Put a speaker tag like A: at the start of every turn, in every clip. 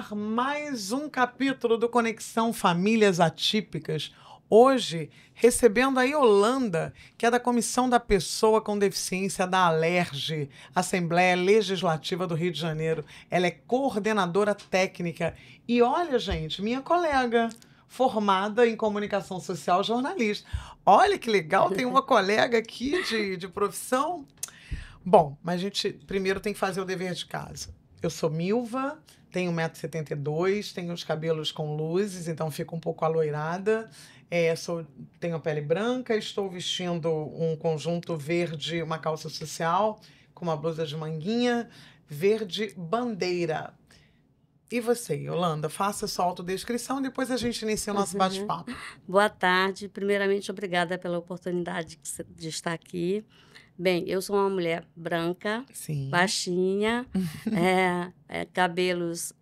A: ar mais um capítulo do Conexão Famílias Atípicas. Hoje, recebendo a Yolanda, que é da Comissão da Pessoa com Deficiência da ALERJ, Assembleia Legislativa do Rio de Janeiro. Ela é coordenadora técnica. E olha, gente, minha colega, formada em comunicação social, jornalista. Olha que legal, tem uma colega aqui de profissão. Bom, mas a gente primeiro tem que fazer o dever de casa. Eu sou Milva, tenho 1,72 m, tenho os cabelos com luzes, então fico um pouco aloirada. Tenho a pele branca, estou vestindo um conjunto verde, uma calça social, com uma blusa de manguinha, verde bandeira. E você, Yolanda, faça sua autodescrição, depois a gente inicia o nosso bate-papo.
B: Boa tarde. Primeiramente, obrigada pela oportunidade de estar aqui. Bem, eu sou uma mulher branca,
A: Sim.
B: baixinha, cabelos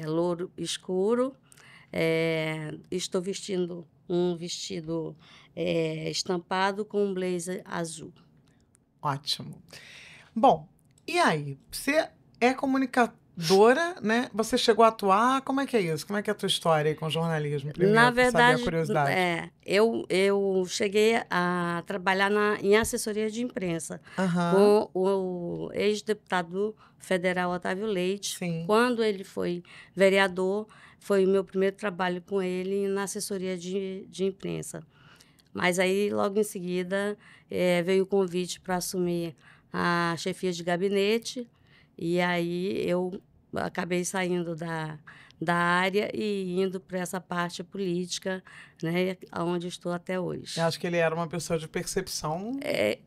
B: louro escuro. Estou vestindo um vestido estampado com um blazer azul.
A: Ótimo. Bom, e aí? Você é comunicadora, né? Você chegou a atuar? Como é que é isso? Como é que é a tua história aí com jornalismo? Primeiro,
B: Na
A: para saber
B: verdade,
A: a curiosidade.
B: eu cheguei a trabalhar em assessoria de imprensa
A: Aham,
B: com o ex-deputado federal Otávio Leite.
A: sim.
B: Quando ele foi vereador, foi o meu primeiro trabalho com ele na assessoria de imprensa. Mas aí, logo em seguida, veio o convite para assumir a chefia de gabinete, e aí eu acabei saindo da área e indo para essa parte política, né, onde estou até hoje.
A: Eu acho que ele era uma pessoa de percepção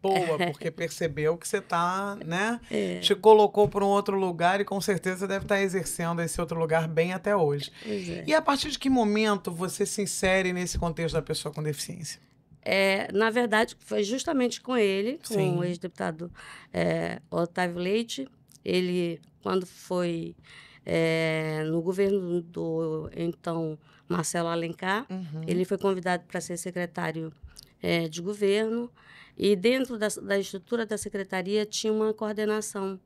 A: boa, porque percebeu que você está, né? Te colocou para um outro lugar e com certeza deve estar exercendo esse outro lugar bem até hoje.
B: Pois é.
A: E a partir de que momento você se insere nesse contexto da pessoa com deficiência?
B: Na verdade, foi justamente com ele, com
A: Sim.
B: o ex-deputado Otávio Leite. Ele, quando foi no governo do então Marcelo Alencar, ele foi convidado para ser secretário de governo, e dentro da estrutura da secretaria tinha uma coordenação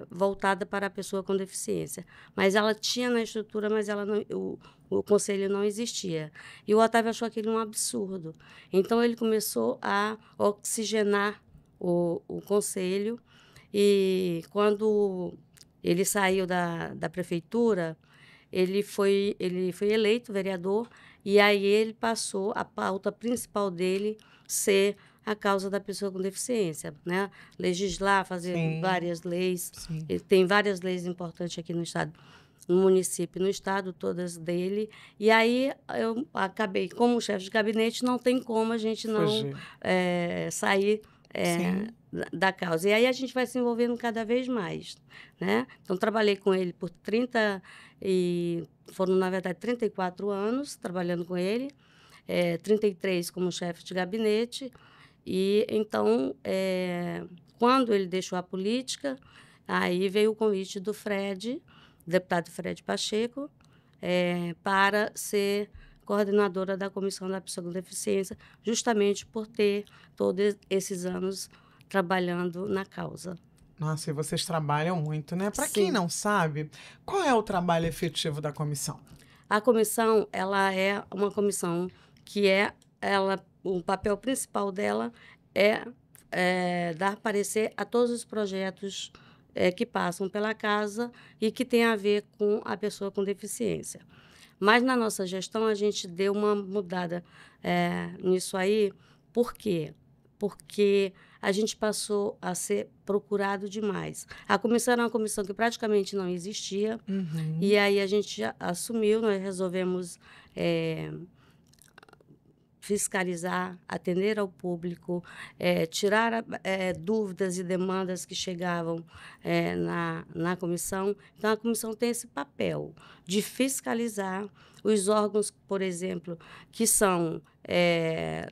B: voltada para a pessoa com deficiência. Mas ela tinha na estrutura, mas ela não, o conselho não existia. E o Otávio achou aquilo um absurdo. Então, ele começou a oxigenar o conselho, e quando ele saiu da prefeitura, ele foi eleito vereador, e aí ele passou a pauta principal dele ser a causa da pessoa com deficiência, né? Legislar, fazer
A: Sim.
B: várias leis.
A: Sim.
B: Ele tem várias leis importantes aqui no estado, no município e no estado, todas dele. E aí eu acabei, como chefe de gabinete, não tem como a gente não
A: Fugir.
B: sair
A: Sim.
B: da causa. E aí a gente vai se envolvendo cada vez mais, né? Então, trabalhei com ele por foram, na verdade, 34 anos trabalhando com ele, 33 como chefe de gabinete. E então, quando ele deixou a política, aí veio o convite do deputado Fred Pacheco, para ser coordenadora da Comissão da Pessoa com Deficiência, justamente por ter todos esses anos trabalhando na causa.
A: Nossa, e vocês trabalham muito, né? Para quem
B: Sim.
A: não sabe, qual é o trabalho efetivo da comissão?
B: A comissão, ela é uma comissão que o papel principal dela é dar parecer a todos os projetos que passam pela casa e que tem a ver com a pessoa com deficiência. Mas na nossa gestão a gente deu uma mudada nisso aí. Por quê? Porque a gente passou a ser procurado demais. A comissão era uma comissão que praticamente não existia, e aí a gente assumiu, nós resolvemos fiscalizar, atender ao público, tirar dúvidas e demandas que chegavam na comissão. Então, a comissão tem esse papel de fiscalizar os órgãos, por exemplo, que são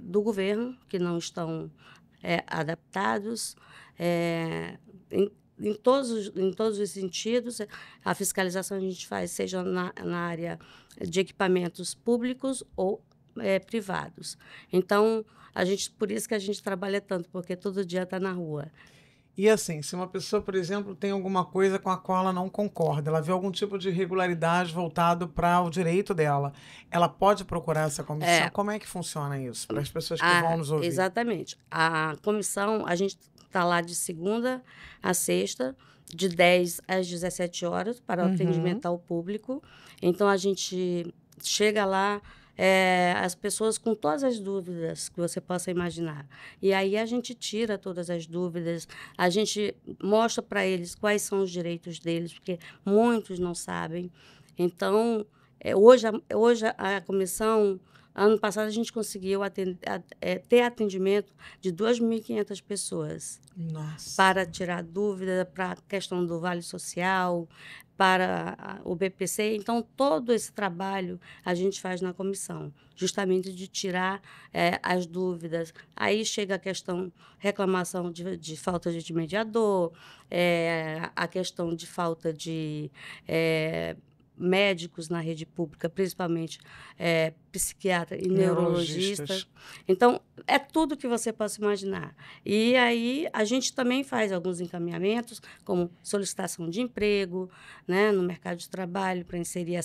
B: do governo, que não estão adaptados, em todos os sentidos. A fiscalização a gente faz, seja na área de equipamentos públicos ou privados. Então, por isso que a gente trabalha tanto, porque todo dia está na rua.
A: E assim, se uma pessoa, por exemplo, tem alguma coisa com a qual ela não concorda, ela vê algum tipo de irregularidade voltado para o direito dela, ela pode procurar essa comissão?
B: É,
A: Como é que funciona isso? Para as pessoas que vão nos ouvir.
B: exatamente. A comissão, a gente está lá de segunda a sexta, de 10 às 17 horas, para o
A: Uhum.
B: atendimento ao público. Então, a gente chega lá, as pessoas com todas as dúvidas que você possa imaginar. E aí a gente tira todas as dúvidas, a gente mostra para eles quais são os direitos deles, porque muitos não sabem. Então, hoje a comissão. Ano passado, a gente conseguiu ter atendimento de 2.500 pessoas
A: Nossa.
B: para tirar dúvida, para a questão do Vale Social, para o BPC. Então, todo esse trabalho a gente faz na comissão, justamente de tirar as dúvidas. Aí chega a questão, reclamação de falta de mediador, a questão de falta de médicos na rede pública, principalmente psiquiatra e neurologista.
A: Neurologistas.
B: Então, é tudo que você possa imaginar. E aí, a gente também faz alguns encaminhamentos, como solicitação de emprego, né, no mercado de trabalho, para inserir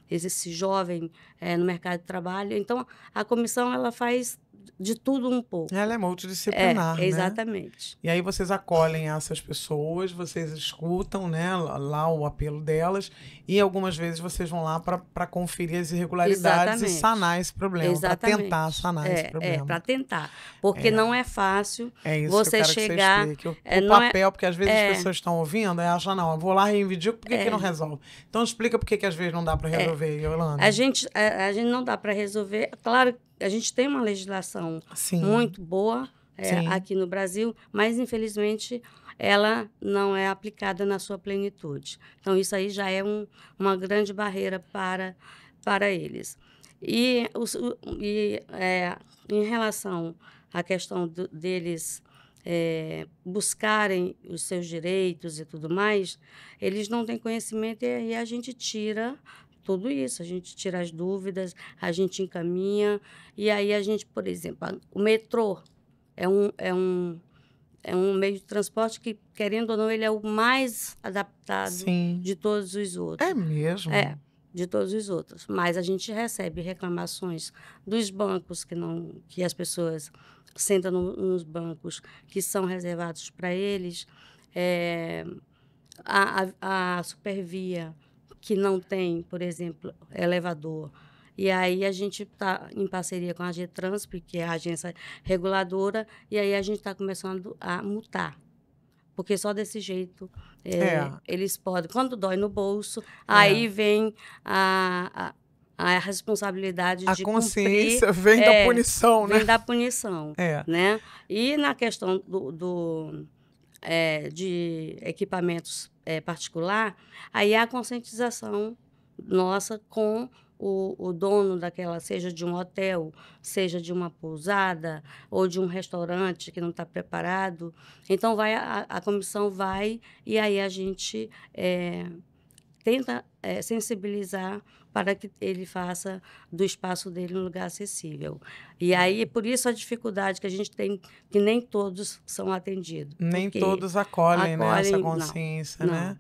B: esse jovem no mercado de trabalho. Então, a comissão ela faz de tudo um pouco.
A: Ela é multidisciplinar, né?
B: Exatamente.
A: E aí vocês acolhem essas pessoas, vocês escutam, né, lá o apelo delas, e algumas vezes vocês vão lá para conferir as irregularidades
B: Exatamente.
A: e sanar esse problema, para tentar sanar esse problema.
B: Para tentar. Porque não é fácil
A: É isso
B: você
A: que eu quero
B: chegar.
A: que você explique. O papel, porque às vezes as pessoas estão ouvindo e acham, não, eu vou lá e reivindico, por que não resolve? Então explica por que às vezes não dá para resolver, Yolanda.
B: A gente não dá para resolver. Claro, a gente tem uma legislação muito boa aqui no Brasil, mas infelizmente ela não é aplicada na sua plenitude. Então isso aí já é uma grande barreira para eles. E em relação à questão deles buscarem os seus direitos e tudo mais, eles não têm conhecimento e aí a gente tira tudo isso, a gente tira as dúvidas, a gente encaminha, e aí a gente, por exemplo, o metrô é um meio de transporte que, querendo ou não, ele é o mais adaptado de todos os outros.
A: É mesmo?
B: De todos os outros. Mas a gente recebe reclamações dos bancos que as pessoas sentam nos bancos que são reservados para eles, a Supervia, que não tem, por exemplo, elevador. E aí a gente está em parceria com a Getransp, que é a agência reguladora, e aí a gente está começando a multar. Porque só desse jeito eles podem. Quando dói no bolso, aí vem a responsabilidade de cumprir.
A: A consciência vem da punição, né?
B: Vem da punição. Né? E na questão de equipamentos particular, aí a conscientização nossa com o dono daquela, seja de um hotel, seja de uma pousada ou de um restaurante que não está preparado. Então, a comissão vai e aí a gente tenta sensibilizar para que ele faça do espaço dele um lugar acessível. E aí, por isso a dificuldade que a gente tem, que nem todos são atendidos.
A: Nem todos acolhem essa consciência, né?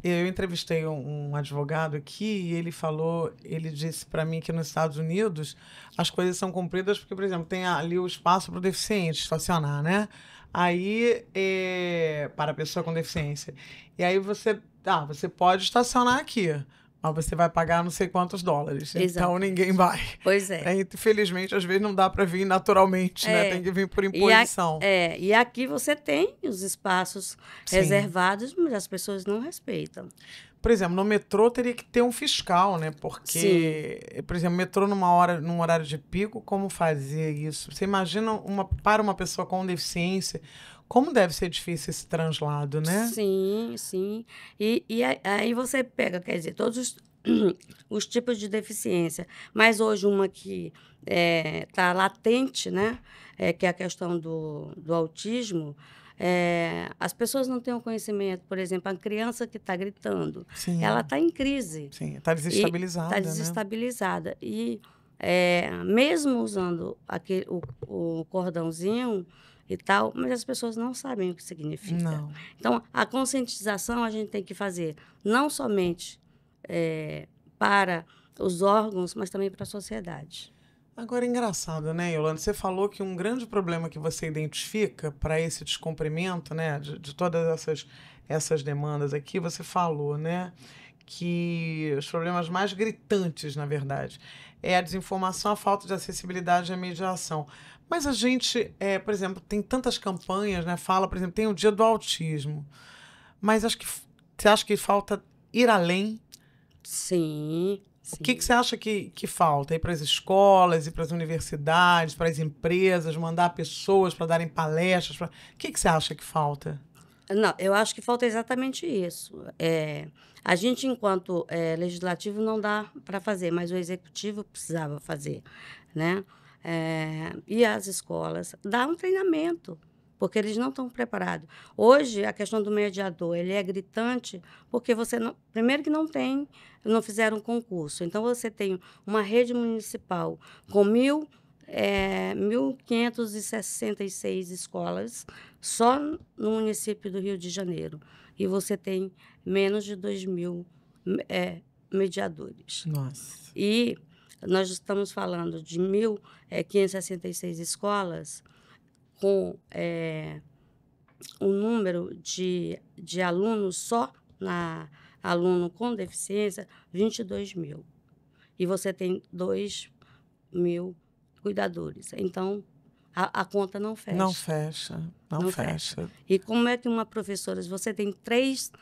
A: Eu entrevistei um advogado aqui e ele disse para mim que nos Estados Unidos as coisas são cumpridas porque, por exemplo, tem ali o espaço para o deficiente estacionar, né? Aí, para a pessoa com deficiência. E aí você pode estacionar aqui, mas você vai pagar não sei quantos dólares. Exato. Então ninguém vai.
B: Pois é.
A: Infelizmente, às vezes não dá para vir naturalmente, né? Tem que vir por imposição.
B: E aqui você tem os espaços reservados, mas as pessoas não respeitam.
A: Por exemplo, no metrô teria que ter um fiscal, né? Porque, por exemplo, metrô num horário de pico, como fazer isso? Você imagina para uma pessoa com deficiência, como deve ser difícil esse translado, né?
B: Sim, sim. E aí você pega, quer dizer, todos os tipos de deficiência, mas hoje uma que está latente, né? Que é a questão do autismo. As pessoas não têm o conhecimento, por exemplo, a criança que está gritando, ela está em crise.
A: Sim, está desestabilizada.
B: Está desestabilizada. E mesmo usando o cordãozinho e tal, mas as pessoas não sabem o que significa.
A: Não.
B: Então, a conscientização a gente tem que fazer não somente para os órgãos, mas também para a sociedade.
A: Agora, é engraçado, né, Yolanda? Você falou que um grande problema que você identifica para esse descumprimento, né, de todas essas demandas aqui, você falou, né, que os problemas mais gritantes, na verdade, é a desinformação, a falta de acessibilidade e a mediação. Mas a gente, por exemplo, tem tantas campanhas, né, fala, por exemplo, tem o Dia do Autismo, mas você acha que falta ir além?
B: Sim.
A: O que você acha que falta? Ir para as escolas, ir para as universidades, para as empresas, mandar pessoas para darem palestras? O que você acha que falta?
B: Não, eu acho que falta exatamente isso. A gente, enquanto legislativo, não dá para fazer, mas o executivo precisava fazer, né? E as escolas, dar um treinamento, porque eles não estão preparados. Hoje, a questão do mediador, ele é gritante, porque você não... Primeiro que não fizeram um concurso. Então, você tem uma rede municipal com 1.566 escolas só no município do Rio de Janeiro. E você tem menos de 2.000 mediadores.
A: Nossa.
B: E nós estamos falando de 1.566 escolas com um número de alunos só aluno com deficiência, 22.000. E você tem 2.000 cuidadores. Então, a conta não fecha.
A: Não fecha.
B: E como é que uma professora, se você tem 3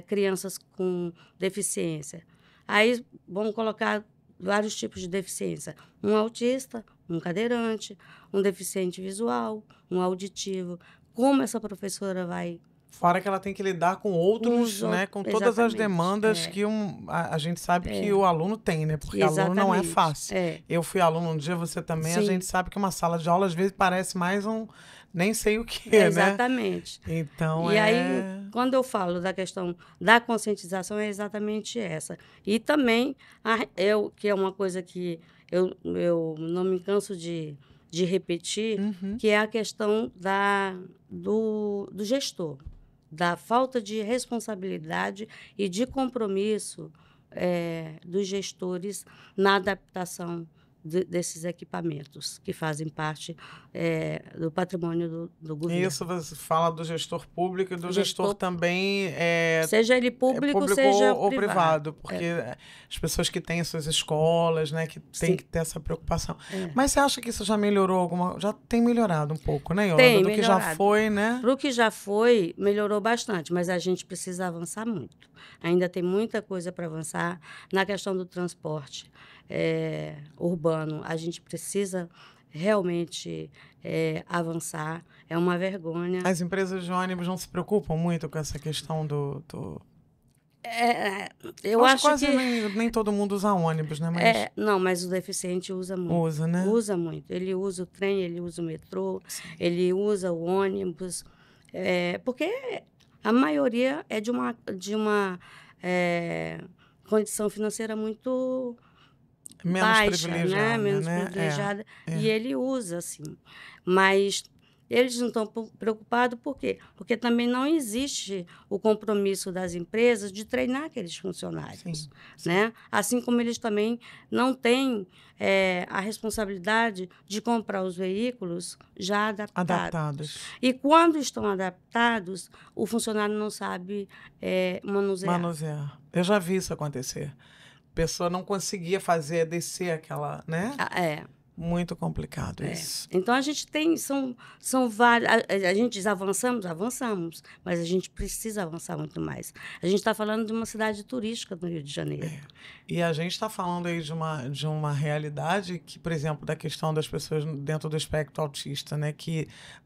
B: crianças com deficiência, aí vamos colocar vários tipos de deficiência. Um autista, um cadeirante, um deficiente visual, um auditivo. Como essa professora vai...
A: Fora que ela tem que lidar com outros, né? Com todas as demandas que a gente sabe que o aluno tem, né? Porque aluno não é fácil. Eu fui aluno um dia, você também. Sim. A gente sabe que uma sala de aula, às vezes, parece mais nem sei o que, né?
B: Exatamente.
A: Então,
B: E aí, quando eu falo da questão da conscientização, é exatamente essa. E também, que é uma coisa que eu não me canso de repetir, que é a questão do gestor, da falta de responsabilidade e de compromisso dos gestores na adaptação desses equipamentos que fazem parte do patrimônio do governo.
A: Isso, você fala do gestor público e do gestor também...
B: seja ele público seja
A: ou privado. Porque as pessoas que têm suas escolas, né, que têm que ter essa preocupação. Mas você acha que isso já melhorou já tem melhorado um pouco, né, Yolanda?
B: Tem
A: melhorado. Que já foi, né?
B: Para o que já foi, melhorou bastante, mas a gente precisa avançar muito. Ainda tem muita coisa para avançar na questão do transporte urbano. A gente precisa realmente avançar. É uma vergonha.
A: As empresas de ônibus não se preocupam muito com essa questão
B: eu acho
A: quase
B: que
A: nem todo mundo usa ônibus, né? Mas...
B: não, mas o deficiente usa muito.
A: Usa, né?
B: Usa muito. Ele usa o trem, ele usa o metrô, ele usa o ônibus, porque a maioria é de uma condição financeira muito baixa, né? Menos privilegiada. E ele usa, assim. Mas eles não estão preocupados por quê? Porque também não existe o compromisso das empresas de treinar aqueles funcionários. Né? Assim como eles também não têm a responsabilidade de comprar os veículos já adaptados. E quando estão adaptados, o funcionário não sabe manusear.
A: Eu já vi isso acontecer. A pessoa não conseguia descer aquela, né? Muito complicado isso.
B: Então, a gente tem... São vários... A gente diz avançamos, mas a gente precisa avançar muito mais. A gente está falando de uma cidade turística no Rio de Janeiro.
A: E a gente está falando aí de uma realidade que, por exemplo, da questão das pessoas dentro do espectro autista, né?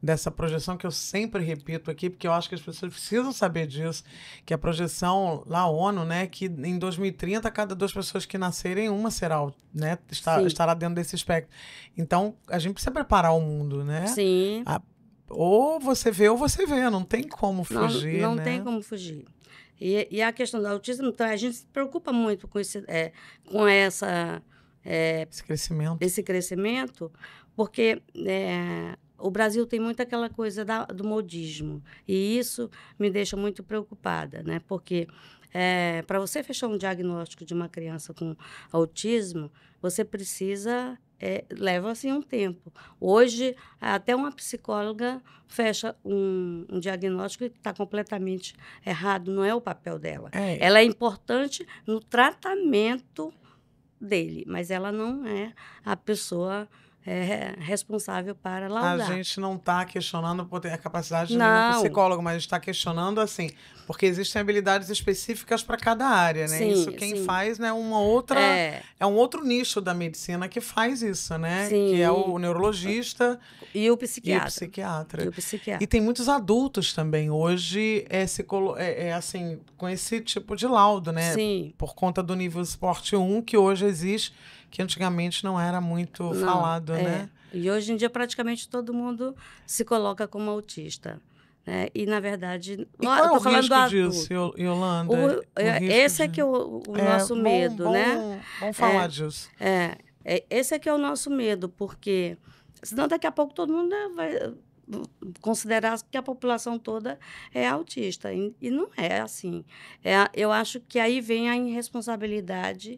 A: Dessa projeção que eu sempre repito aqui, porque eu acho que as pessoas precisam saber disso, que a projeção lá, ONU, né? Que em 2030, cada 2 pessoas que nascerem, uma será, né? Estará dentro desse espectro. Então, a gente precisa preparar o mundo, né?
B: Sim.
A: Ou você vê, não tem como fugir,
B: não
A: né?
B: Tem como fugir. E a questão do autismo, então, a gente se preocupa muito com essa
A: esse
B: crescimento, porque o Brasil tem muito aquela coisa do modismo, e isso me deixa muito preocupada, né? Porque para você fechar um diagnóstico de uma criança com autismo, você precisa leva assim um tempo. Hoje, até uma psicóloga fecha um diagnóstico que está completamente errado, não é o papel dela. Ela é importante no tratamento dele, mas ela não é a pessoa responsável para laudar.
A: A gente não está questionando a capacidade de nenhum psicólogo, mas está questionando assim, porque existem habilidades específicas para cada área, né?
B: Sim,
A: isso quem faz, né, é um outro nicho da medicina que faz isso, né?
B: Sim.
A: Que é o neurologista
B: e o psiquiatra.
A: E tem muitos adultos também hoje assim, com esse tipo de laudo, né?
B: Sim.
A: Por conta do nível esporte 1 que hoje existe, que antigamente não era muito falado, né?
B: E hoje em dia praticamente todo mundo se coloca como autista. Né? E, na verdade...
A: E qual é o risco disso, Yolanda?
B: Esse é que é o nosso medo, né?
A: Vamos falar disso.
B: Esse é que é o nosso medo, porque senão daqui a pouco todo mundo vai considerar que a população toda é autista. E não é assim. Eu acho que aí vem a irresponsabilidade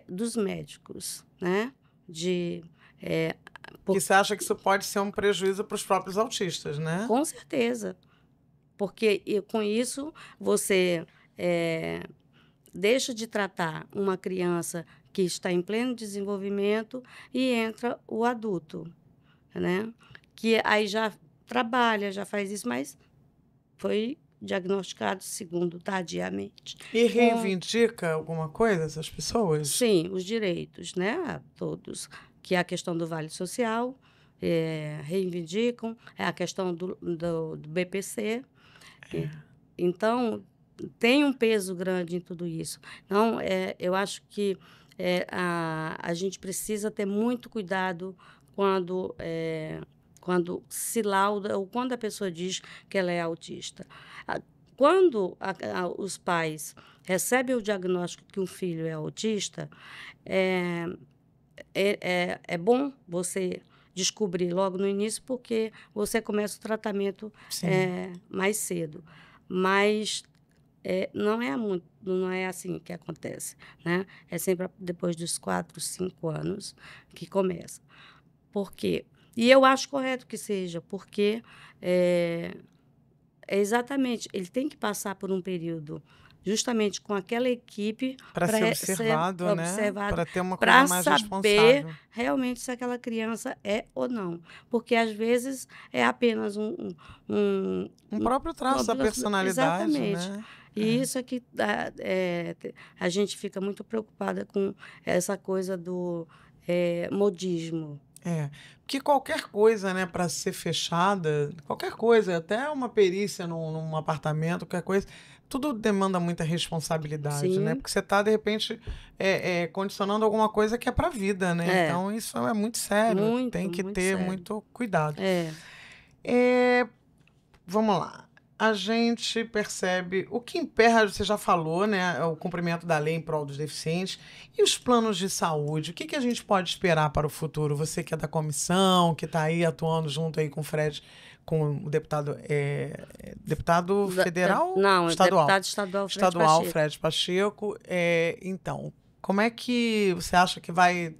B: dos médicos, né?
A: Que você acha que isso pode ser um prejuízo para os próprios autistas, né?
B: Com certeza. Porque com isso você deixa de tratar uma criança que está em pleno desenvolvimento e entra o adulto, né? Que aí já trabalha, já faz isso, mas foi diagnosticado segundo tardiamente.
A: E reivindica alguma coisa essas pessoas?
B: Sim, os direitos, né? A todos. Que é a questão do Vale Social, reivindicam, é a questão do BPC. Então, tem um peso grande em tudo isso. Então, eu acho que a gente precisa ter muito cuidado quando se lauda ou quando a pessoa diz que ela é autista. Quando os pais recebem o diagnóstico que um filho é autista, é bom você descobrir logo no início, porque você começa o tratamento mais cedo. Mas não é assim que acontece, né? É sempre depois dos 4, 5 anos que começa. Por quê? E eu acho correto que seja, porque exatamente, ele tem que passar por um período justamente com aquela equipe
A: para ser observado, né? Para ter uma coisa mais
B: saber realmente se aquela criança é ou não, porque às vezes é apenas um
A: próprio traço da personalidade,
B: exatamente.
A: Né?
B: E isso é que a gente fica muito preocupada com essa coisa do modismo.
A: Porque qualquer coisa, né, para ser fechada, qualquer coisa, até uma perícia num apartamento, qualquer coisa, tudo demanda muita responsabilidade,
B: Sim.
A: né? Porque você está, de repente, condicionando alguma coisa que é para a vida, né? Então, isso é muito sério. Tem que ter muito cuidado. Vamos lá. A gente percebe o que emperra, você já falou, né? O cumprimento da lei em prol dos deficientes. E os planos de saúde? O que a gente pode esperar para o futuro? Você que é da comissão, que está aí atuando junto aí com o Fred, com o deputado federal?
B: Não,
A: estadual.
B: Deputado estadual
A: Fred Pacheco. Então, como é que você acha que vai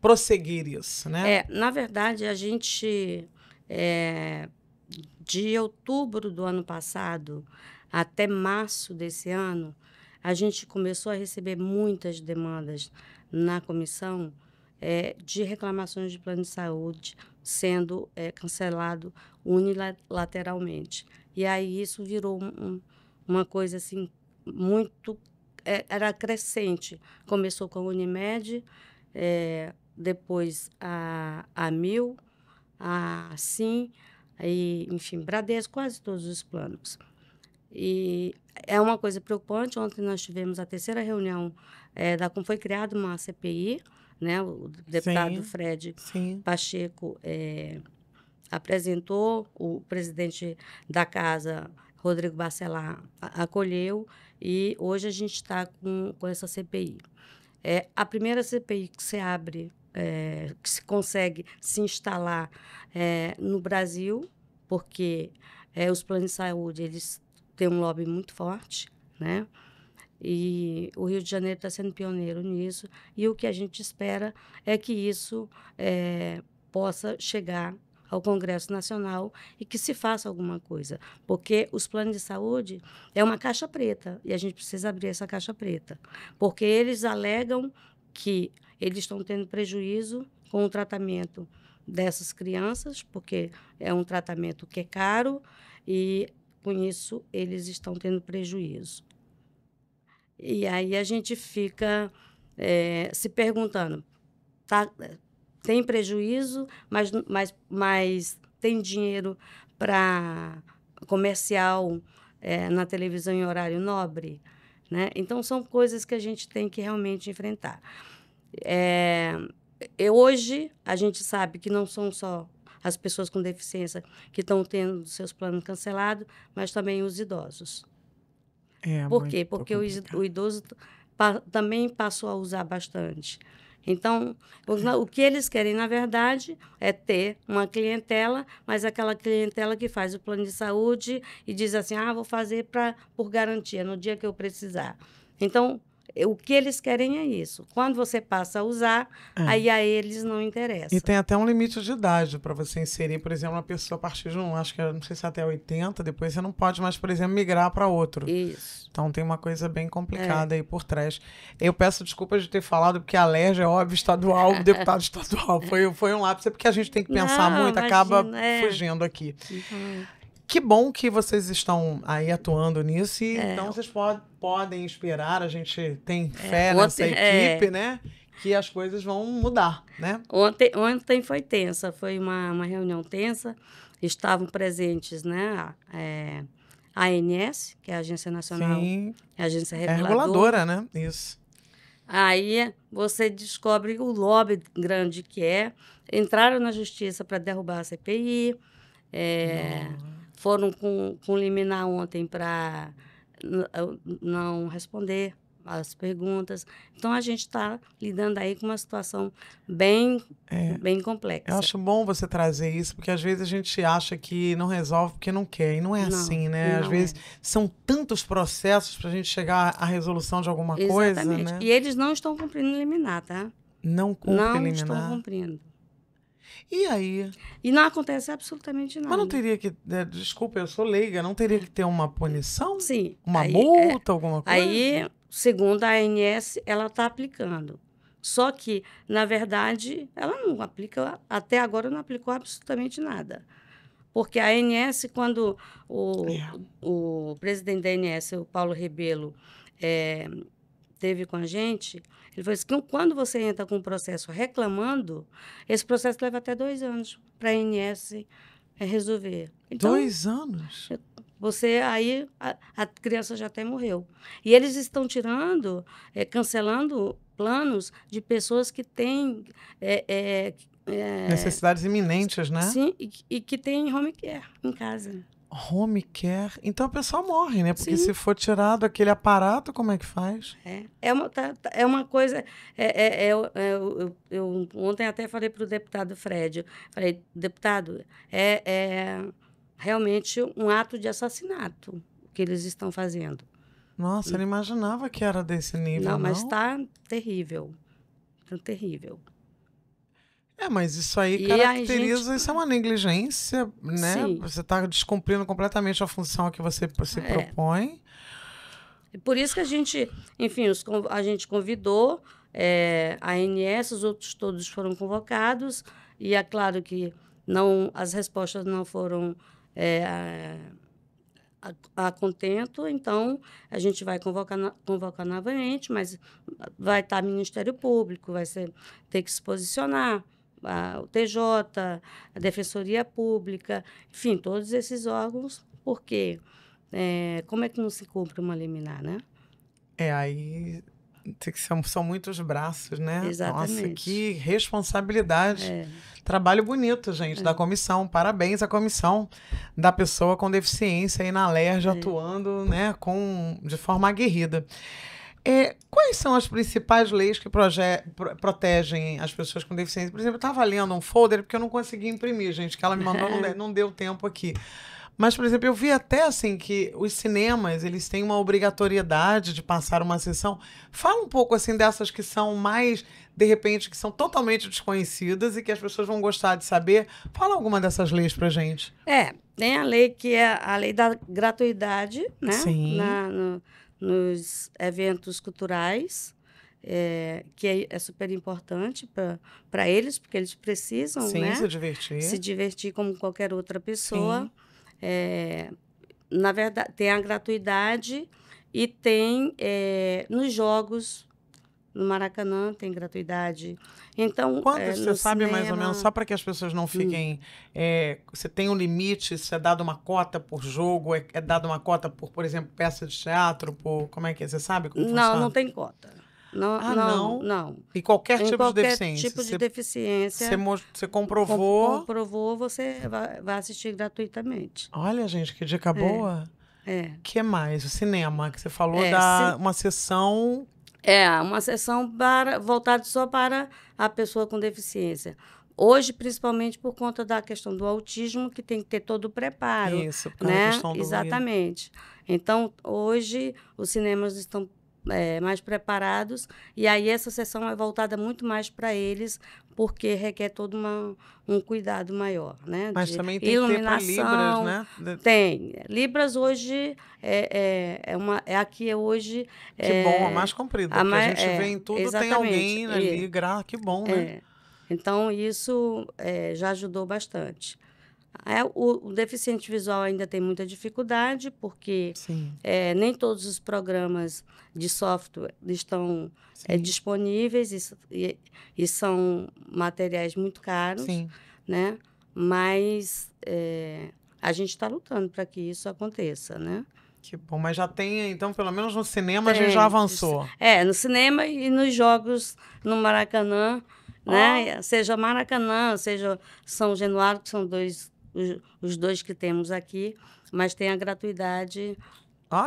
A: prosseguir isso, né?
B: Na verdade, a gente... de outubro do ano passado até março desse ano, a gente começou a receber muitas demandas na comissão de reclamações de plano de saúde sendo cancelado unilateralmente. E aí isso virou uma coisa assim muito... era crescente. Começou com a Unimed, depois a Mil, a Sim, aí, enfim, Bradesco, quase todos os planos. E é uma coisa preocupante. Ontem nós tivemos a 3ª reunião foi criada uma CPI, né? O deputado Fred Pacheco apresentou, o presidente da casa, Rodrigo Bacelar, acolheu, e hoje a gente está com essa CPI. a primeira CPI que se abre, que se consegue se instalar no Brasil, porque os planos de saúde eles têm um lobby muito forte, né? E o Rio de Janeiro está sendo pioneiro nisso, e o que a gente espera é que isso possa chegar ao Congresso Nacional e que se faça alguma coisa, porque os planos de saúde é uma caixa preta e a gente precisa abrir essa caixa preta, porque eles alegam que eles estão tendo prejuízo com o tratamento dessas crianças, porque é um tratamento que é caro e, com isso, eles estão tendo prejuízo. E aí a gente fica se perguntando, tem prejuízo, mas tem dinheiro para comercial na televisão em horário nobre, né? Então, são coisas que a gente tem que realmente enfrentar. Hoje, a gente sabe que não são só as pessoas com deficiência que estão tendo seus planos cancelados, mas também os idosos. Por quê? Porque o idoso também passou a usar bastante. Então, o que eles querem, na verdade, é ter uma clientela, mas aquela clientela que faz o plano de saúde e diz assim, vou fazer por garantia, no dia que eu precisar. Então, o que eles querem é isso. Quando você passa a usar, aí a eles não interessa.
A: E tem até um limite de idade para você inserir, por exemplo, uma pessoa a partir de acho que não sei se até 80, depois você não pode mais, por exemplo, migrar para outro.
B: Isso.
A: Então tem uma coisa bem complicada aí por trás. Eu peço desculpas de ter falado, porque a alergia é óbvio estadual, o deputado estadual. Foi um lápis, porque a gente tem que pensar muito, imagina, acaba fugindo aqui.
B: Uhum.
A: Que bom que vocês estão aí atuando nisso e então vocês podem esperar, a gente tem fé nessa equipe, né? Que as coisas vão mudar, né?
B: Ontem foi tensa, foi uma reunião tensa, estavam presentes, né? A ANS, que é a Agência Nacional, a Agência
A: Reguladora, né? Isso.
B: Aí você descobre o lobby grande que é. Entraram na justiça para derrubar a CPI, foram com liminar ontem para não responder as perguntas. Então, a gente está lidando aí com uma situação bem complexa.
A: Eu acho bom você trazer isso, porque às vezes a gente acha que não resolve porque não quer, e não é assim, né? Às vezes são tantos processos para a gente chegar à resolução de alguma coisa, né?
B: E eles não estão cumprindo liminar, tá?
A: Não cumprem liminar.
B: Não estão cumprindo.
A: E aí?
B: E não acontece absolutamente nada.
A: Mas não teria que... Desculpa, eu sou leiga. Não teria que ter uma punição?
B: Sim.
A: Uma multa, alguma coisa?
B: Aí, segundo a ANS, ela está aplicando. Só que, na verdade, ela não aplica... Até agora não aplicou absolutamente nada. Porque a ANS, quando o presidente da ANS, o Paulo Rebelo, esteve com a gente... Ele falou assim, que quando você entra com um processo reclamando, esse processo leva até 2 anos para a ANS resolver. Então,
A: 2 anos?
B: Você aí, a criança já até morreu. E eles estão cancelando planos de pessoas que têm...
A: necessidades iminentes, né?
B: Sim, e que têm home care em casa.
A: Home care? Então a pessoa morre, né? Porque se for tirado aquele aparato, como é que faz?
B: É uma coisa... Eu ontem até falei para o deputado Fred, falei, deputado, realmente um ato de assassinato que eles estão fazendo.
A: Nossa, eu não imaginava que era desse nível, não.
B: Mas está terrível. Está terrível.
A: Mas isso aí caracteriza, isso é uma negligência, né?
B: Sim.
A: Você está descumprindo completamente a função a que você se propõe.
B: Por isso que a gente, enfim, a gente convidou a ANS, os outros todos foram convocados, e é claro que as respostas não foram a contento, então a gente vai convocar novamente, mas vai estar Ministério Público, ter que se posicionar, o TJ, a Defensoria Pública, enfim, todos esses órgãos, porque como é que não se cumpre uma liminar, né?
A: Aí são muitos braços, né?
B: Exatamente.
A: Nossa, que responsabilidade. Trabalho bonito, gente, da comissão. Parabéns à comissão da pessoa com deficiência aí na Alerj, atuando, né, de forma aguerrida. Quais são as principais leis que protegem as pessoas com deficiência? Por exemplo, eu estava lendo um folder porque eu não consegui imprimir, gente, que ela me mandou, não deu tempo aqui. Mas, por exemplo, eu vi até assim que os cinemas, eles têm uma obrigatoriedade de passar uma sessão. Fala um pouco assim dessas que são mais, de repente, que são totalmente desconhecidas e que as pessoas vão gostar de saber. Fala alguma dessas leis pra gente.
B: Tem a lei que é a lei da gratuidade, né?
A: Sim.
B: Nos eventos culturais, que é super importante para eles, porque eles precisam,
A: sim,
B: né?
A: se
B: divertir como qualquer outra pessoa. Na verdade, tem a gratuidade e tem nos jogos, no Maracanã tem gratuidade. Então,
A: quantos você sabe mais ou menos, só para que as pessoas não fiquem... você tem um limite, se é dado uma cota por jogo, é dado uma cota por exemplo, peça de teatro, como é que é? Você sabe como funciona?
B: Não tem cota. Não.
A: E qualquer tipo de deficiência?
B: Tipo de deficiência.
A: Você comprovou?
B: Comprovou, você vai assistir gratuitamente.
A: Olha, gente, que dica boa. Que mais? O cinema, que você falou uma sessão...
B: uma sessão voltada só para a pessoa com deficiência. Hoje, principalmente por conta da questão do autismo, que tem que ter todo o preparo.
A: Isso, por causa da questão do...
B: Exatamente. Então, hoje, os cinemas estão mais preparados, e aí essa sessão é voltada muito mais para eles, porque requer todo um cuidado maior, né?
A: Mas também tem que ter para Libras, né?
B: Tem. Libras hoje aqui hoje...
A: Que bom, a mais comprida, porque a gente vê em tudo, tem alguém ali, que bom, né?
B: Então, isso já ajudou bastante. O deficiente visual ainda tem muita dificuldade, porque nem todos os programas de software estão disponíveis e são materiais muito caros, né? Mas a gente está lutando para que isso aconteça, né?
A: Que bom, mas já tem, então, pelo menos no cinema a gente já avançou.
B: No cinema e nos jogos no Maracanã, né? Seja Maracanã, seja São Januário, que são os dois que temos aqui, mas tem a gratuidade.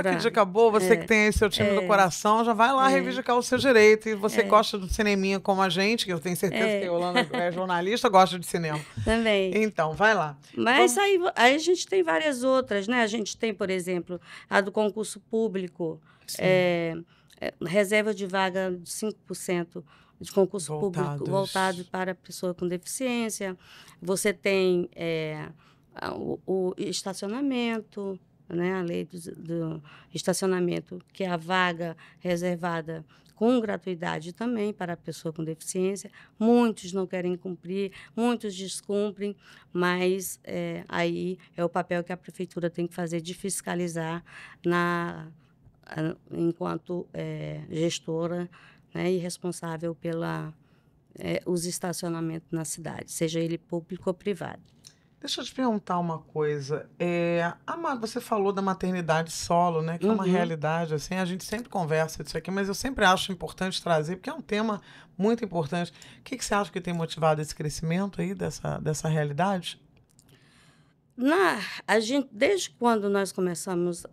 A: Que dica boa, você que tem aí seu time do coração, já vai lá reivindicar o seu direito. E você gosta do cineminha como a gente, que eu tenho certeza que a Yolanda é jornalista, gosta de cinema.
B: Também.
A: Então, vai lá.
B: Mas aí a gente tem várias outras, né? A gente tem, por exemplo, a do concurso público, reserva de vaga de 5% de concurso público voltado para a pessoa com deficiência. Você tem o estacionamento, né? A lei do estacionamento, que é a vaga reservada com gratuidade também para a pessoa com deficiência. Muitos não querem cumprir, muitos descumprem, mas aí é o papel que a prefeitura tem que fazer de fiscalizar enquanto gestora, né, e responsável os estacionamentos na cidade, seja ele público ou privado.
A: Deixa eu te perguntar uma coisa. Você falou da maternidade solo, né? Que é uma realidade, assim, a gente sempre conversa disso aqui, mas eu sempre acho importante trazer, porque é um tema muito importante. O que você acha que tem motivado esse crescimento aí dessa realidade?
B: A gente, desde quando nós começamos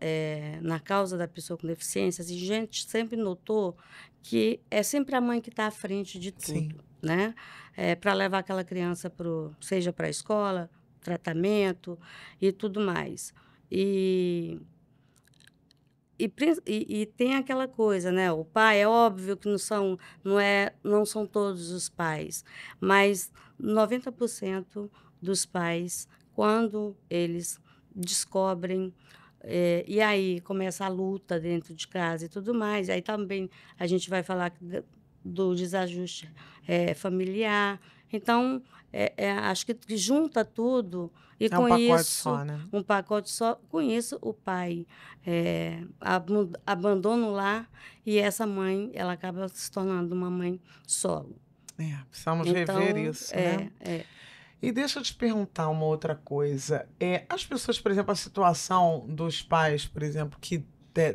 B: na causa da pessoa com deficiência, a gente sempre notou que é sempre a mãe que está à frente de tudo, né? Para levar aquela criança seja para a escola, tratamento e tudo mais. E tem aquela coisa, né? O pai, é óbvio que não são todos os pais, mas 90% dos pais, quando eles descobrem, e aí começa a luta dentro de casa e tudo mais, aí também a gente vai falar do desajuste familiar. Então, acho que junta tudo e com
A: um pacote
B: isso,
A: só, né?
B: Um pacote só. Com isso, o pai abandona o lar e essa mãe, ela acaba se tornando uma mãe solo.
A: Precisamos rever isso, né? E deixa eu te perguntar uma outra coisa. As pessoas, por exemplo, a situação dos pais, por exemplo, que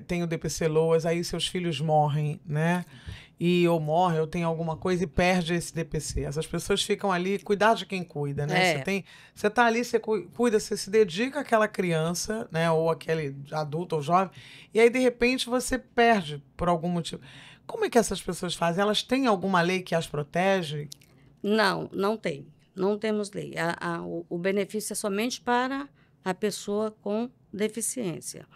A: têm o DPC-LOAS, aí seus filhos morrem, né? e ou morre, ou tem alguma coisa e perde esse DPC. Essas pessoas ficam ali, cuidar de quem cuida, né? Você tá ali, você cuida, você se dedica àquela criança, né? Ou aquele adulto ou jovem, e aí, de repente, você perde por algum motivo. Como é que essas pessoas fazem? Elas têm alguma lei que as protege?
B: Não, não tem. Não temos lei. O benefício é somente para a pessoa com deficiência.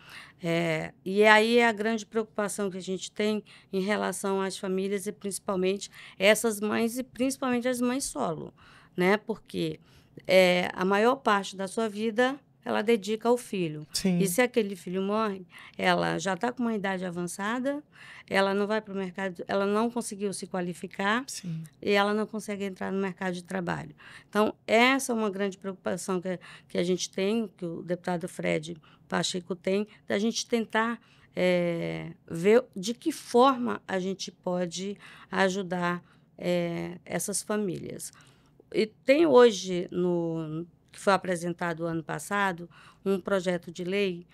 B: E aí é a grande preocupação que a gente tem em relação às famílias e principalmente essas mães e principalmente as mães solo, né? Porque a maior parte da sua vida ela dedica ao filho. E
A: Sim.
B: se aquele filho morre, ela já está com uma idade avançada, ela não vai para o mercado, ela não conseguiu se qualificar.
A: Sim.
B: E ela não consegue entrar no mercado de trabalho. Então, essa é uma grande preocupação que a gente tem, que o deputado Fred Pacheco tem, da gente tentar ver de que forma a gente pode ajudar essas famílias. E tem hoje, que foi apresentado ano passado, um projeto de lei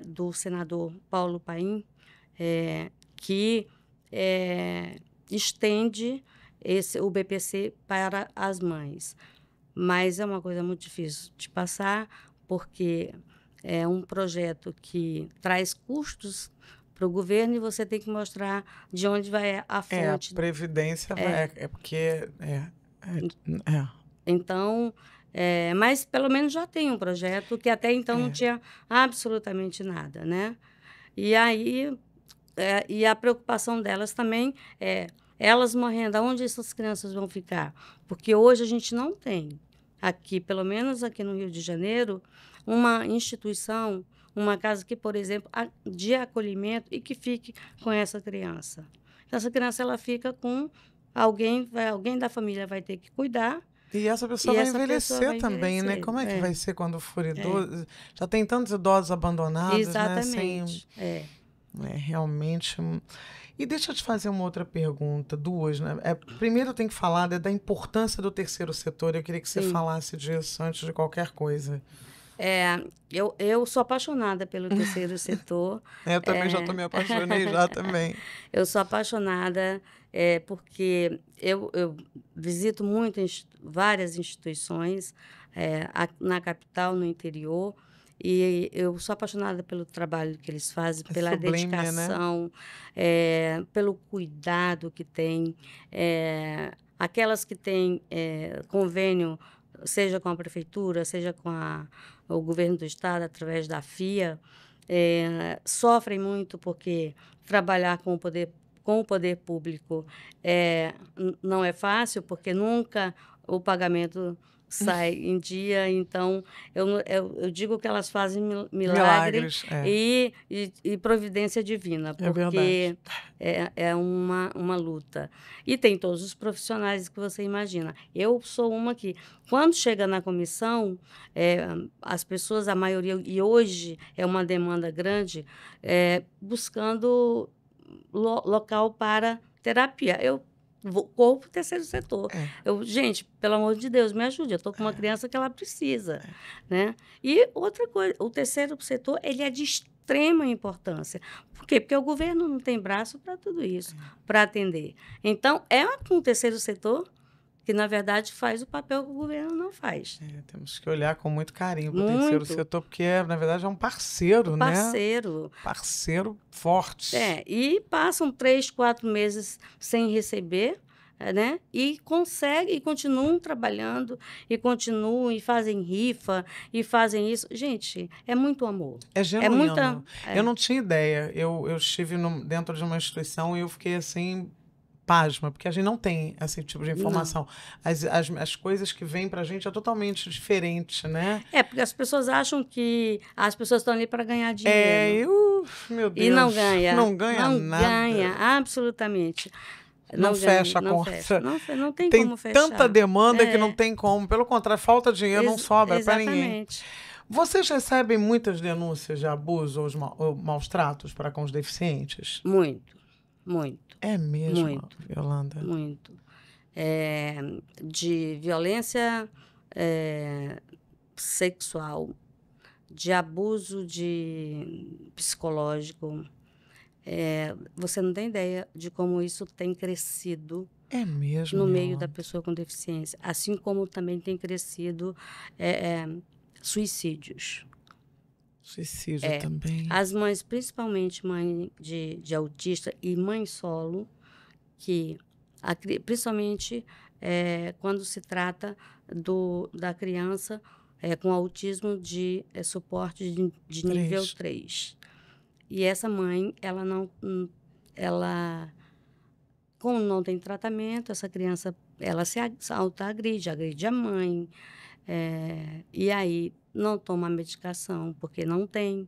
B: do senador Paulo Paim, que estende o BPC para as mães. Mas é uma coisa muito difícil de passar, porque é um projeto que traz custos para o governo e você tem que mostrar de onde vai a fonte.
A: A Previdência vai. Porque.
B: Então, mas pelo menos já tem um projeto que até então não tinha absolutamente nada, né? E aí, e a preocupação delas também elas morrendo, aonde essas crianças vão ficar? Porque hoje a gente não tem aqui, pelo menos aqui no Rio de Janeiro, uma instituição, uma casa que, por exemplo, de acolhimento e que fique com essa criança. Então, essa criança ela fica com alguém da família vai ter que cuidar.
A: E essa pessoa vai envelhecer também, né? Como é que vai ser quando for idoso? Já tem tantos idosos abandonados,
B: exatamente,
A: né? Realmente. E deixa eu te fazer uma outra pergunta, duas, né? Primeiro eu tenho que falar da importância do terceiro setor. Eu queria que você falasse disso antes de qualquer coisa.
B: Eu sou apaixonada pelo terceiro setor.
A: Eu também já me apaixonei já também.
B: Eu sou apaixonada porque eu visito várias instituições na capital, no interior, e eu sou apaixonada pelo trabalho que eles fazem, pela
A: sublime,
B: dedicação, pelo cuidado que tem. Aquelas que têm convênio, seja com a prefeitura, seja com o governo do estado, através da FIA, sofrem muito porque trabalhar com o poder público não é fácil, porque nunca o pagamento sai em dia. Então, eu digo que elas fazem milagres e providência divina, porque é uma luta. E tem todos os profissionais que você imagina. Eu sou uma que, quando chega na comissão, as pessoas, a maioria, e hoje é uma demanda grande, buscando local para terapia. Eu corro para o terceiro setor. Gente, pelo amor de Deus, me ajude. Eu estou com uma criança que ela precisa. Né? E outra coisa, o terceiro setor ele é de extrema importância. Por quê? Porque o governo não tem braço para tudo isso, para atender. Então, com o terceiro setor que, na verdade, faz o papel que o governo não faz.
A: Temos que olhar com muito carinho para o terceiro setor, porque, na verdade, é um parceiro, né? Parceiro forte.
B: E passam 3, 4 meses sem receber, né? E continuam trabalhando, e fazem rifa, e fazem isso. Gente, é muito amor.
A: É genuíno. Eu não tinha ideia. Eu estive dentro de uma instituição e eu fiquei assim... pasma, porque a gente não tem esse tipo de informação. As coisas que vêm para a gente é totalmente diferente, né?
B: Porque as pessoas acham que as pessoas estão ali para ganhar dinheiro.
A: Meu Deus.
B: E não ganha.
A: Não ganha nada.
B: Não ganha, absolutamente.
A: Não fecha a conta.
B: Não tem como fechar.
A: Tem tanta demanda que não tem como. Pelo contrário, falta dinheiro, não sobra para ninguém. Vocês recebem muitas denúncias de abuso ou maus tratos para com os deficientes?
B: Muito.
A: É mesmo,
B: muito,
A: Yolanda?
B: Muito. De violência sexual, de abuso psicológico, Você não tem ideia de como isso tem crescido
A: É mesmo,
B: no meio
A: Yolanda?
B: da pessoa com deficiência, assim como também tem crescido suicídios.
A: Suicídio também.
B: As mães, principalmente mãe de autista e mãe solo, que principalmente quando se trata da criança com autismo de suporte de nível 3. E essa mãe, como não tem tratamento, essa criança ela se autoagride, agride a mãe, e aí não toma a medicação porque não tem,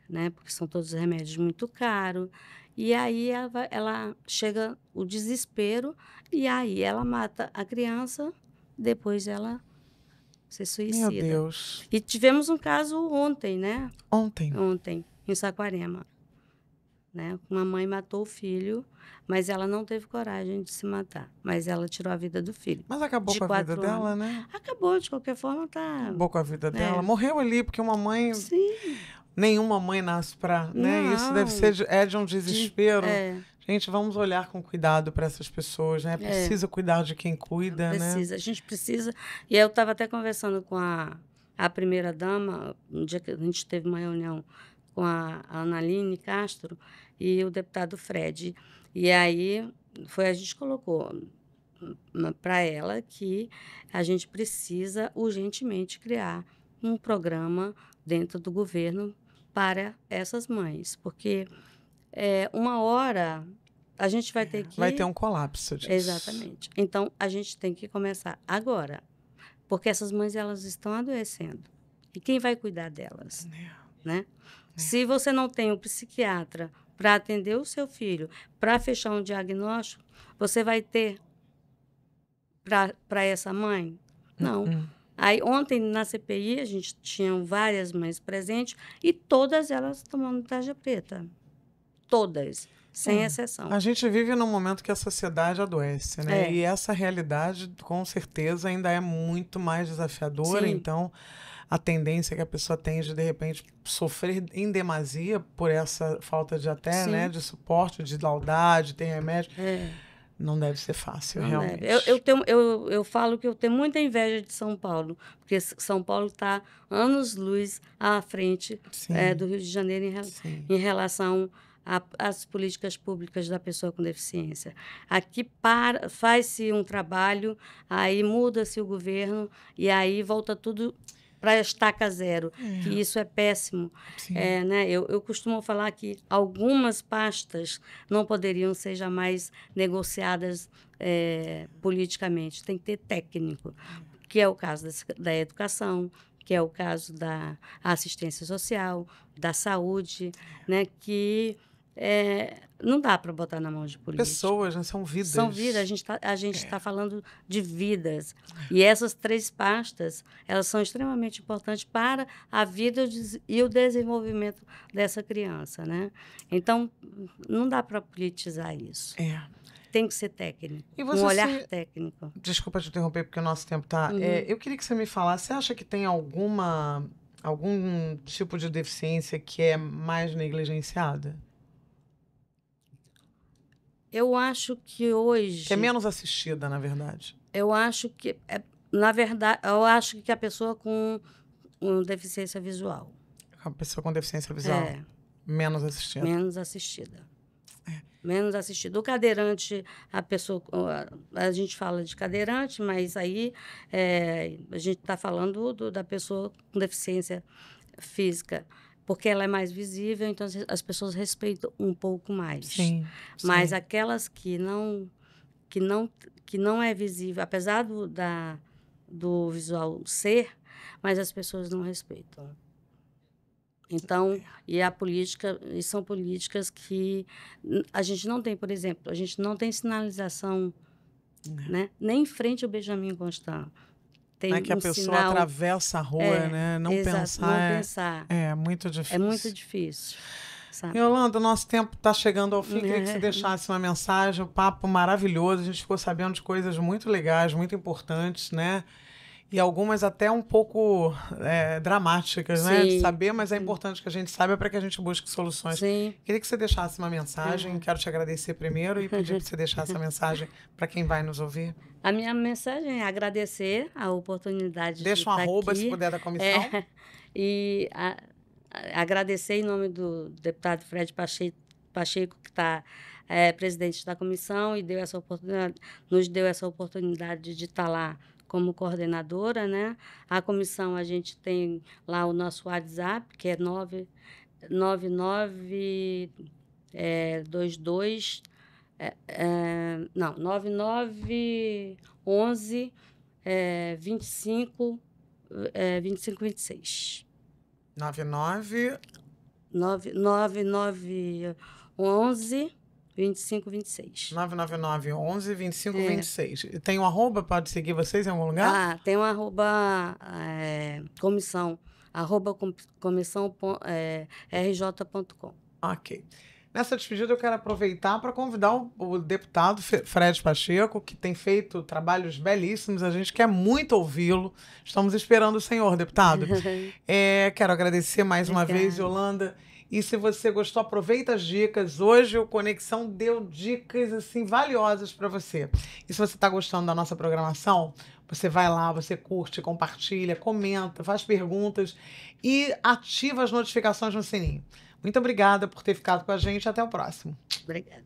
B: né? Porque são todos remédios muito caros. E aí ela chega o desespero e aí ela mata a criança, depois ela se suicida.
A: Meu Deus.
B: E tivemos um caso ontem, né?
A: Ontem,
B: em Saquarema. Né? Uma mãe matou o filho, mas ela não teve coragem de se matar. Mas ela tirou a vida do filho.
A: Mas acabou com a vida dela, né?
B: Acabou, de qualquer forma, tá...
A: Acabou com a vida dela. Morreu ali, porque uma mãe...
B: Sim.
A: Nenhuma mãe nasce pra... Né?
B: Não.
A: Isso deve ser de um desespero. Gente, vamos olhar com cuidado para essas pessoas, né? Precisa cuidar de quem cuida,
B: Precisa,
A: né?
B: a gente precisa. E eu estava até conversando com a primeira-dama, um dia que a gente teve uma reunião com a Analine Castro e o deputado Fred. E aí a gente colocou para ela que a gente precisa urgentemente criar um programa dentro do governo para essas mães, porque uma hora a gente vai ter que...
A: Vai ter um colapso disso.
B: Exatamente. Então, a gente tem que começar agora, porque essas mães elas estão adoecendo. E quem vai cuidar delas? Né? Se você não tem um psiquiatra para atender o seu filho, para fechar um diagnóstico, você vai ter para essa mãe? Não. Aí, ontem, na CPI, a gente tinha várias mães presentes e todas elas tomando tarja preta. Todas, sem exceção.
A: A gente vive num momento que a sociedade adoece, né? E essa realidade, com certeza, ainda é muito mais desafiadora.
B: Sim.
A: Então, a tendência que a pessoa tem de repente, sofrer em demasia por essa falta de né, de suporte, de laudade, ter remédio... Não deve ser fácil, realmente.
B: Eu falo que eu tenho muita inveja de São Paulo, porque São Paulo está anos-luz à frente do Rio de Janeiro em relação às políticas públicas da pessoa com deficiência. Aqui faz-se um trabalho, aí muda-se o governo e aí volta tudo para a estaca zero, que isso é péssimo. Né? Eu costumo falar que algumas pastas não poderiam ser jamais negociadas politicamente. Tem que ter técnico, que é o caso da educação, que é o caso da assistência social, da saúde, né? Que não dá para botar na mão de política.
A: Pessoas, né? São vidas.
B: São vidas. A gente está falando de vidas. E essas 3 pastas, elas são extremamente importantes para a vida e o desenvolvimento dessa criança, né? Então, não dá para politizar isso. Tem que ser técnico, um olhar técnico.
A: Desculpa te interromper, porque o nosso tempo está... eu queria que você me falasse, você acha que tem algum tipo de deficiência que é mais negligenciada?
B: Eu acho que hoje...
A: Que é menos assistida, na verdade.
B: Eu acho que... na verdade, eu acho que a pessoa com deficiência visual.
A: A pessoa com deficiência visual. Menos assistida.
B: Menos assistida. Menos assistida. O cadeirante, a gente fala de cadeirante, mas aí a gente está falando da pessoa com deficiência física, porque ela é mais visível, então as pessoas respeitam um pouco mais.
A: Sim.
B: Mas aquelas que não é visível, apesar do visual ser, mas as pessoas não respeitam. Então, e são políticas que a gente não tem, por exemplo, a gente não tem sinalização, né? Nem em frente ao Benjamin Constant. Tem
A: que a pessoa atravessa a rua, né? Não pensar. É muito difícil.
B: É muito difícil. Sabe?
A: Yolanda, o nosso tempo está chegando ao fim. Queria que você deixasse uma mensagem, um papo maravilhoso. A gente ficou sabendo de coisas muito legais, muito importantes, né? E algumas até um pouco dramáticas, né? De
B: Sim.
A: saber, mas é importante que a gente saiba para que a gente busque soluções.
B: Sim.
A: Queria que você deixasse uma mensagem. Quero te agradecer primeiro e pedir para você deixar essa mensagem para quem vai nos ouvir.
B: A minha mensagem é agradecer a oportunidade
A: Deixa
B: de
A: um
B: estar
A: arroba,
B: aqui.
A: se puder, da comissão.
B: E agradecer em nome do deputado Fred Pacheco, que está presidente da comissão e nos deu essa oportunidade de estar lá como coordenadora, né? A comissão, a gente tem lá o nosso WhatsApp, que é 9922... não, 9911 25 26.
A: 99...
B: 9911 2526.
A: 99911 2526. Tem um arroba? Pode seguir vocês em algum lugar?
B: Tem um arroba comissão, rj.com.
A: Ok. Nessa despedida, eu quero aproveitar para convidar o deputado Fred Pacheco, que tem feito trabalhos belíssimos. A gente quer muito ouvi-lo. Estamos esperando o senhor, deputado. Quero agradecer mais uma vez, Yolanda. E se você gostou, aproveita as dicas. Hoje o Conexão deu dicas assim valiosas para você. E se você está gostando da nossa programação, você vai lá, você curte, compartilha, comenta, faz perguntas e ativa as notificações no sininho. Muito obrigada por ter ficado com a gente. Até o próximo.
B: Obrigada.